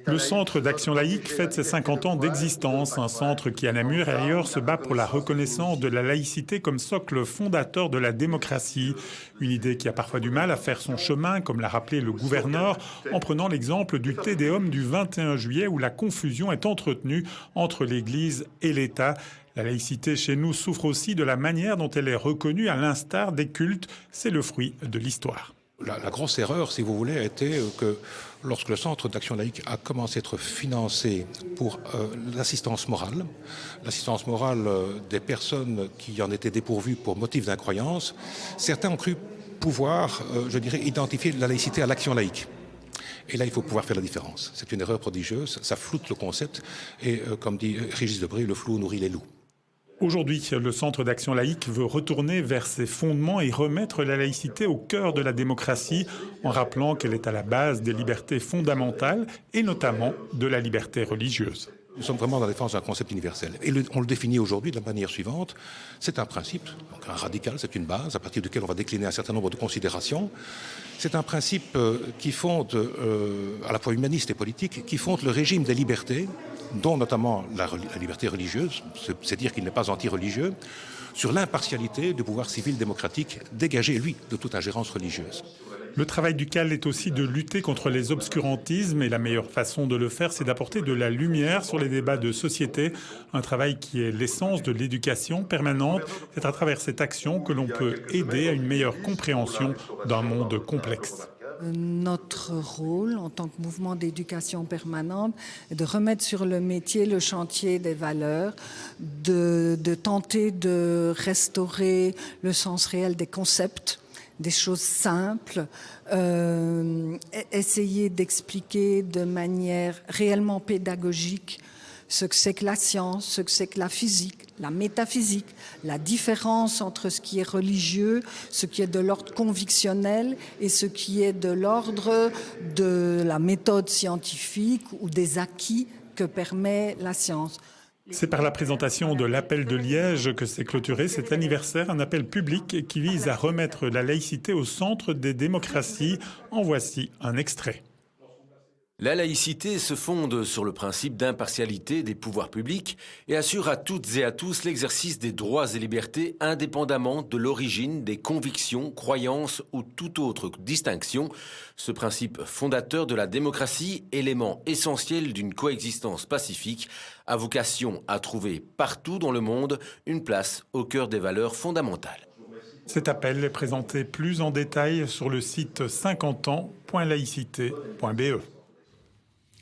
Le Centre d'action laïque fête ses 50 ans d'existence, un centre qui à Namur et ailleurs se bat pour la reconnaissance de la laïcité comme socle fondateur de la démocratie. Une idée qui a parfois du mal à faire son chemin, comme l'a rappelé le gouverneur, en prenant l'exemple du Te Deum du 21 juillet où la confusion est entretenue entre l'Église et l'État. La laïcité chez nous souffre aussi de la manière dont elle est reconnue à l'instar des cultes. C'est le fruit de l'histoire. La grosse erreur, si vous voulez, a été que lorsque le Centre d'action laïque a commencé à être financé pour l'assistance morale des personnes qui en étaient dépourvues pour motif d'incroyance, certains ont cru pouvoir, identifier la laïcité à l'action laïque. Et là, il faut pouvoir faire la différence. C'est une erreur prodigieuse, ça floute le concept et, comme dit Régis Debray, le flou nourrit les loups. Aujourd'hui, le Centre d'action laïque veut retourner vers ses fondements et remettre la laïcité au cœur de la démocratie en rappelant qu'elle est à la base des libertés fondamentales et notamment de la liberté religieuse. Nous sommes vraiment dans la défense d'un concept universel. Et on le définit aujourd'hui de la manière suivante. C'est un principe, donc un radical, c'est une base à partir duquel on va décliner un certain nombre de considérations. C'est un principe qui fonde, à la fois humaniste et politique, qui fonde le régime des libertés, dont notamment la liberté religieuse, c'est dire qu'il n'est pas anti-religieux, sur l'impartialité du pouvoir civil démocratique dégagé, lui, de toute ingérence religieuse. Le travail du CAL est aussi de lutter contre les obscurantismes et la meilleure façon de le faire, c'est d'apporter de la lumière sur les débats de société, un travail qui est l'essence de l'éducation permanente. C'est à travers cette action que l'on peut aider à une meilleure compréhension d'un monde complexe. Notre rôle en tant que mouvement d'éducation permanente est de remettre sur le métier le chantier des valeurs, de tenter de restaurer le sens réel des concepts, des choses simples, essayer d'expliquer de manière réellement pédagogique ce que c'est que la science, ce que c'est que la physique, la métaphysique, la différence entre ce qui est religieux, ce qui est de l'ordre convictionnel et ce qui est de l'ordre de la méthode scientifique ou des acquis que permet la science. C'est par la présentation de l'appel de Liège que s'est clôturé cet anniversaire, un appel public qui vise à remettre la laïcité au centre des démocraties. En voici un extrait. La laïcité se fonde sur le principe d'impartialité des pouvoirs publics et assure à toutes et à tous l'exercice des droits et libertés indépendamment de l'origine, des convictions, croyances ou toute autre distinction. Ce principe fondateur de la démocratie, élément essentiel d'une coexistence pacifique, a vocation à trouver partout dans le monde une place au cœur des valeurs fondamentales. Cet appel est présenté plus en détail sur le site 50ans.laïcité.be.